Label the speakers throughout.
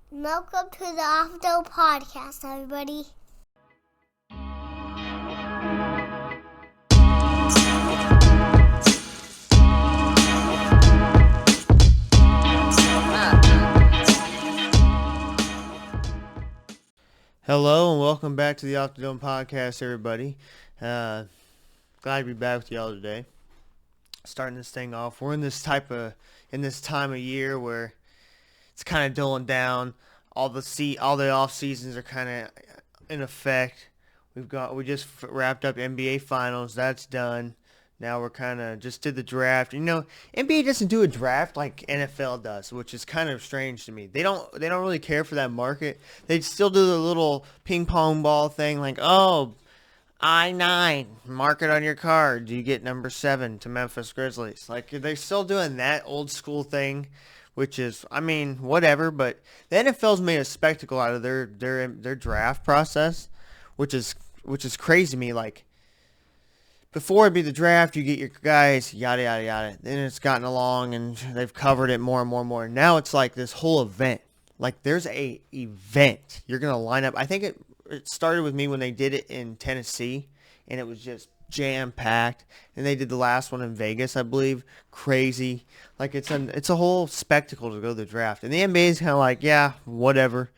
Speaker 1: Welcome to the Untitled Podcast, everybody.
Speaker 2: Hello and welcome back to the Off the Dome Podcast, everybody. Glad to be back with y'all today. Starting this thing off, we're in this time of year where it's kind of dulling down. All the off seasons are kind of in effect. We just wrapped up NBA Finals. That's done. Now we're kind of just did the draft. NBA doesn't do a draft like NFL does, which is kind of strange to me. They don't really care for that market. They still do the little ping pong ball thing, like, oh, I-9, mark it on your card. You get number 7 to Memphis Grizzlies. Like, they're still doing that old school thing, which is, whatever. But the NFL's made a spectacle out of their draft process, which is crazy to me. Like, before it'd be the draft, you get your guys, yada, yada, yada. Then it's gotten along, and they've covered it more and more and more. Now it's like this whole event. Like, there's a event. You're going to line up. I think it started with me when they did it in Tennessee, and it was just jam-packed. And they did the last one in Vegas, I believe. Crazy. Like, it's a whole spectacle to go to the draft. And the NBA is kind of like, yeah, whatever.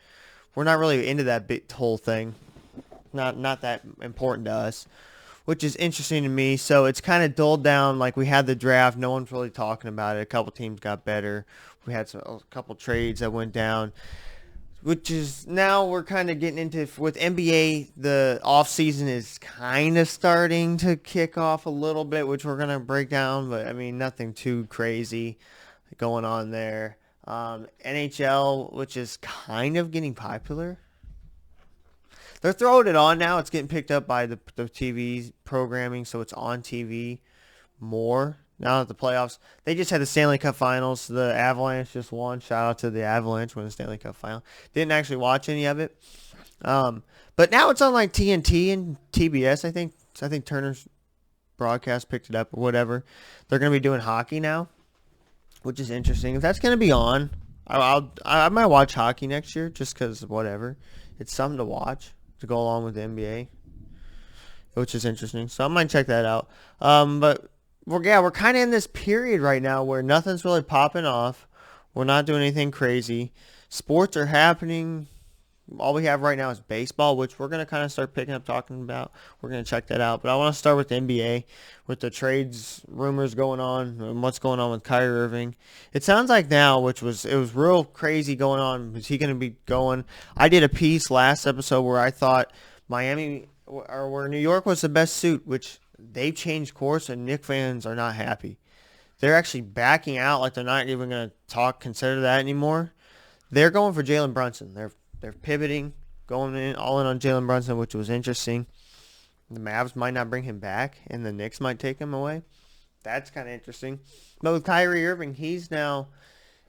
Speaker 2: We're not really into that whole thing. Not that important to us, which is interesting to me. So it's kind of dulled down. Like, we had the draft. No one's really talking about it. A couple teams got better. We had a couple trades that went down, which is now we're kind of getting into, with NBA, the offseason is kind of starting to kick off a little bit, which we're going to break down. But, nothing too crazy going on there. NHL, which is kind of getting popular. They're throwing it on now. It's getting picked up by the TV programming, so it's on TV more. Now that the playoffs, they just had the Stanley Cup Finals. The Avalanche just won. Shout out to the Avalanche winning the Stanley Cup Final. Didn't actually watch any of it. But now it's on like TNT and TBS, I think. So I think Turner's broadcast picked it up or whatever. They're going to be doing hockey now, which is interesting. If that's going to be on, I might watch hockey next year just because whatever. It's something to watch to go along with the NBA, which is interesting. So I might check that out. But we're kind of in this period right now where nothing's really popping off. We're not doing anything crazy. Sports are happening. All we have right now is baseball, which we're going to kind of start picking up talking about. We're going to check that out. But I want to start with the NBA, with the trades rumors going on and what's going on with Kyrie Irving. It sounds like now, it was real crazy going on. Is he going to be going? I did a piece last episode where I thought Miami or where New York was the best suit, which they've changed course and Knicks fans are not happy. They're actually backing out, like they're not even going to consider that anymore. They're going for Jalen Brunson. They're pivoting, going all in on Jalen Brunson, which was interesting. The Mavs might not bring him back, and the Knicks might take him away. That's kind of interesting. But with Kyrie Irving, he's now,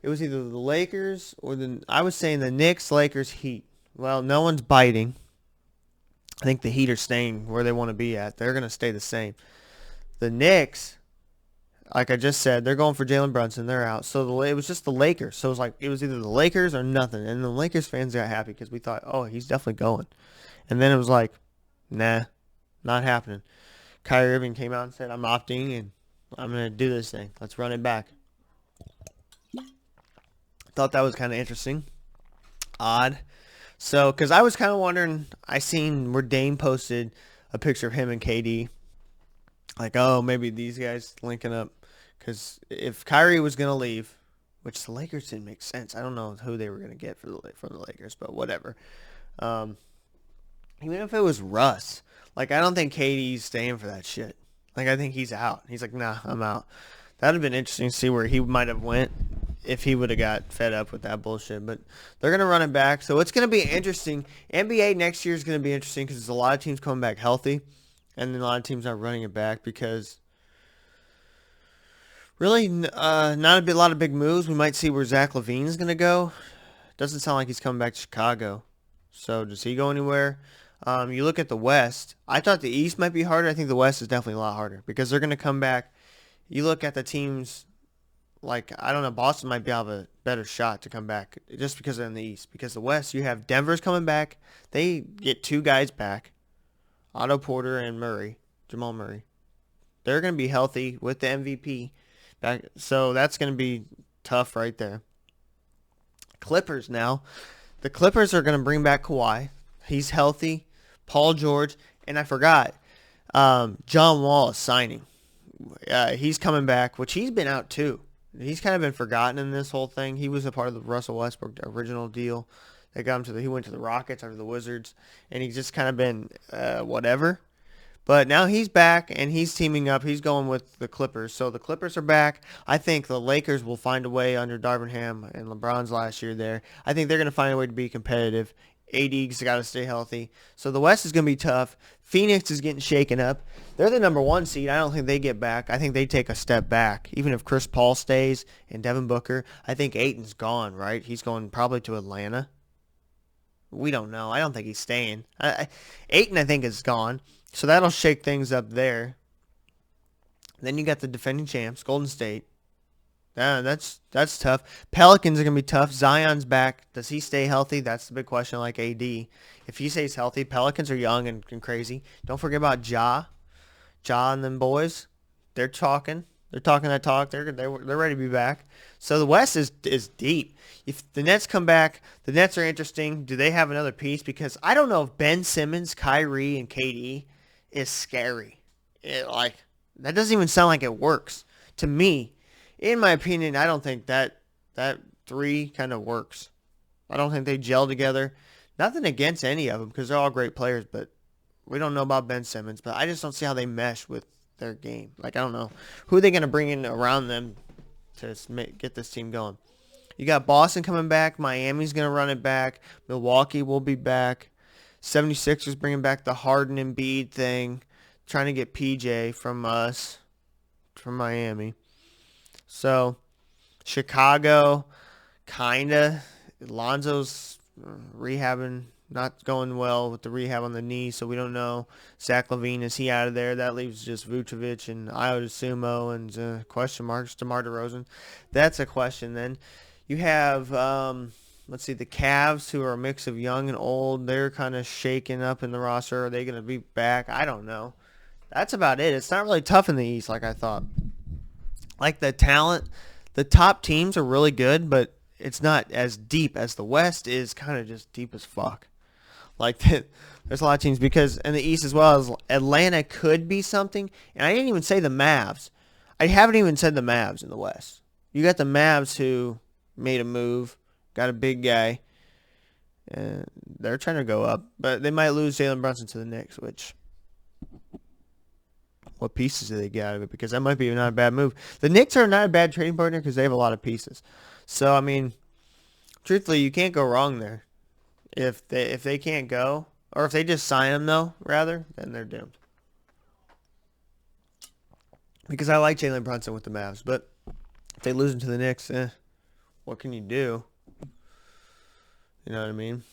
Speaker 2: it was either the Lakers or I was saying the Knicks, Lakers, Heat. Well, no one's biting. I think the Heat are staying where they want to be at. They're going to stay the same. The Knicks, like I just said, they're going for Jalen Brunson. They're out. So it was just the Lakers. So it was either the Lakers or nothing. And the Lakers fans got happy because we thought, oh, he's definitely going. And then it was like, nah, not happening. Kyrie Irving came out and said, I'm opting and I'm going to do this thing. Let's run it back. Thought that was kind of interesting. Odd. So, because I was kind of wondering, I seen where Dame posted a picture of him and KD. Like, oh, maybe these guys linking up. Because if Kyrie was going to leave, which the Lakers didn't make sense. I don't know who they were going to get from the Lakers, but whatever. Even if it was Russ, like, I don't think KD's staying for that shit. Like, I think he's out. He's like, nah, I'm out. That would have been interesting to see where he might have went if he would have got fed up with that bullshit. But they're going to run it back. So it's going to be interesting. NBA next year is going to be interesting because there's a lot of teams coming back healthy. And then a lot of teams not running it back because really not a lot of big moves. We might see where Zach LaVine's going to go. Doesn't sound like he's coming back to Chicago. So does he go anywhere? You look at the West. I thought the East might be harder. I think the West is definitely a lot harder because they're going to come back. You look at the teams like, I don't know, Boston might be have a better shot to come back just because they're in the East. Because the West, you have Denver's coming back. They get two guys back, Otto Porter and Jamal Murray. They're going to be healthy with the MVP back, so that's going to be tough right there. Clippers now. The Clippers are going to bring back Kawhi. He's healthy. Paul George, and I forgot, John Wall is signing. He's coming back, which he's been out too. He's kind of been forgotten in this whole thing. He was a part of the Russell Westbrook original deal. They got him he went to the Rockets after the Wizards, and he's just kind of been whatever. But now he's back, and he's teaming up. He's going with the Clippers. So the Clippers are back. I think the Lakers will find a way under Darvin Ham and LeBron's last year there. I think they're going to find a way to be competitive. AD's got to stay healthy. So the West is going to be tough. Phoenix is getting shaken up. They're the number 1 seed. I don't think they get back. I think they take a step back. Even if Chris Paul stays and Devin Booker, I think Ayton's gone, right? He's going probably to Atlanta. We don't know. I don't think he's staying. Ayton, I think, is gone. So that'll shake things up there. Then you got the defending champs, Golden State. That's tough. Pelicans are going to be tough. Zion's back. Does he stay healthy? That's the big question, like AD. If he stays healthy, Pelicans are young and crazy. Don't forget about Ja. Ja and them boys. They're talking. They're talking that talk. They're ready to be back. So the West is deep. If the Nets come back, the Nets are interesting. Do they have another piece? Because I don't know if Ben Simmons, Kyrie, and KD is scary. That doesn't even sound like it works. To me, in my opinion, I don't think that three kind of works. I don't think they gel together. Nothing against any of them because they're all great players, but we don't know about Ben Simmons. But I just don't see how they mesh with their game. I don't know. Who are they going to bring in around them to get this team going? You got Boston coming back. Miami's going to run it back. Milwaukee will be back. 76ers bringing back the Harden and Embiid thing. Trying to get PJ from Miami. So, Chicago, kind of. Lonzo's rehabbing, not going well with the rehab on the knee, so we don't know. Zach LaVine, is he out of there? That leaves just Vucevic and Ayo Dosunmu and question marks. DeMar DeRozan. That's a question then. You have, let's see, the Cavs, who are a mix of young and old. They're kind of shaking up in the roster. Are they going to be back? I don't know. That's about it. It's not really tough in the East like I thought. Like the talent, the top teams are really good, but it's not as deep as the West is kind of just deep as fuck. There's a lot of teams because in the East as well as Atlanta could be something. And I didn't even say the Mavs. I haven't even said the Mavs in the West. You got the Mavs who made a move, got a big guy, and they're trying to go up. But they might lose Jalen Brunson to the Knicks, which... what pieces do they get out of it? Because that might be not a bad move. The Knicks are not a bad trading partner because they have a lot of pieces. So, I mean, truthfully, you can't go wrong there. If they can't go, or if they just sign them, though, rather, then they're doomed. Because I like Jalen Brunson with the Mavs, but if they lose him to the Knicks, what can you do? You know what I mean?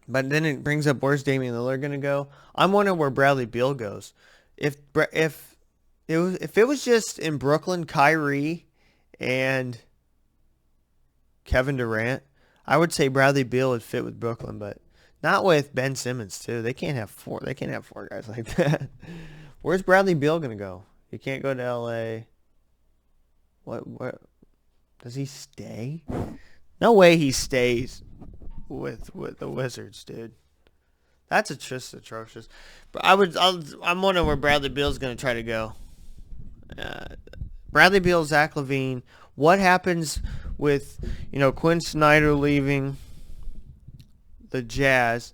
Speaker 2: But then it brings up, where's Damian Lillard going to go? I'm wondering where Bradley Beal goes. If it was just in Brooklyn, Kyrie and Kevin Durant, I would say Bradley Beal would fit with Brooklyn, but not with Ben Simmons too. They can't have four guys like that. Where's Bradley Beal going to go? He can't go to LA. What does he stay? No way he stays with the Wizards, dude. That's just atrocious. But I'm wondering where Bradley Beal's going to try to go. Bradley Beal, Zach LaVine. What happens with Quinn Snyder leaving the Jazz?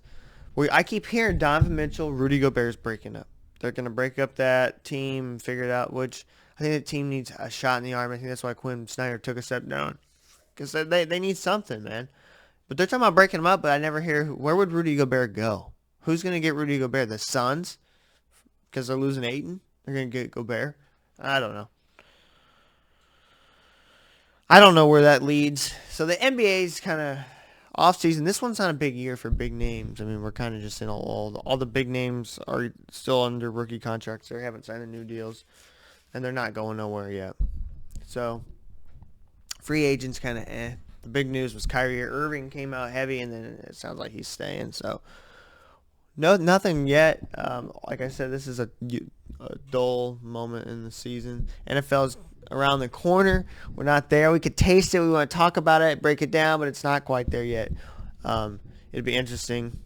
Speaker 2: I keep hearing Donovan Mitchell, Rudy Gobert's breaking up. They're going to break up that team, figure it out. Which I think the team needs a shot in the arm. I think that's why Quinn Snyder took a step down because they need something, man. But they're talking about breaking them up, but I never hear where would Rudy Gobert go. Who's going to get Rudy Gobert? The Suns? Because they're losing Ayton? They're going to get Gobert? I don't know. I don't know where that leads. So the NBA's kind of off-season. This one's not a big year for big names. I mean, we're kind of just in all the big names are still under rookie contracts. They haven't signed the new deals, and they're not going nowhere yet. So free agents kind of The big news was Kyrie Irving came out heavy, and then it sounds like he's staying. So no, nothing yet. Like I said, this is a dull moment in the season. NFL's around the corner. We're not there. We could taste it. We want to talk about it, break it down, but it's not quite there yet. It'd be interesting